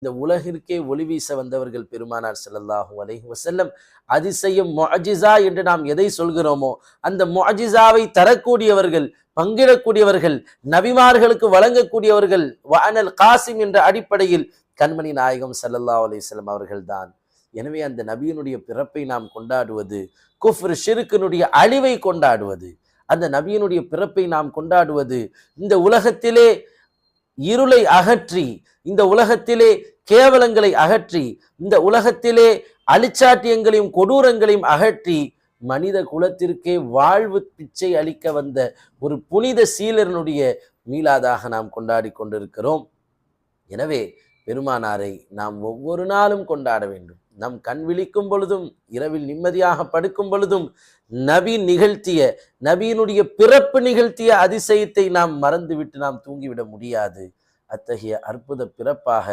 இந்த உலகிற்கே ஒளி வீச வந்தவர்கள் பெருமானார் ஸல்லல்லாஹு அலைஹி வஸல்லம். அதிசயம் முஅஜிஸா என்று நாம் எதை சொல்கிறோமோ அந்த முஅஜிஸாவை தரக்கூடியவர்கள், பங்கிடக்கூடியவர்கள், நபிமார்களுக்கு வழங்கக்கூடியவர்கள் வஅனல் காசிம் என்ற அடிப்படையில் கண்மணி நாயகம் ஸல்லல்லாஹு அலைஹி வஸல்லம் அவர்கள்தான். எனவே அந்த நபியினுடைய பிறப்பை நாம் கொண்டாடுவது குஃப்ர் ஷிர்கினுடைய அழிவை கொண்டாடுவது. அந்த நபியினுடைய பிறப்பை நாம் கொண்டாடுவது இந்த உலகத்திலே இருளை அகற்றி, இந்த உலகத்திலே கேவலங்களை அகற்றி, இந்த உலகத்திலே அழிச்சாட்டியங்களையும் கொடூரங்களையும் அகற்றி மனித குலத்திற்கே வாழ்வு பிச்சை அளிக்க வந்த ஒரு புனித சீலனுடைய மீலாதாக நாம் கொண்டாடி கொண்டிருக்கிறோம். எனவே பெருமானாரை நாம் ஒவ்வொரு நாளும் கொண்டாட வேண்டும். நம் கண் விழிக்கும் பொழுதும், இரவில் நிம்மதியாக படுக்கும் பொழுதும் நபி நிகழ்த்திய, நபியினுடைய பிறப்பு நிகழ்த்திய அதிசயத்தை நாம் மறந்துவிட்டு நாம் தூங்கிவிட முடியாது. அத்தகைய அற்புத பிறப்பாக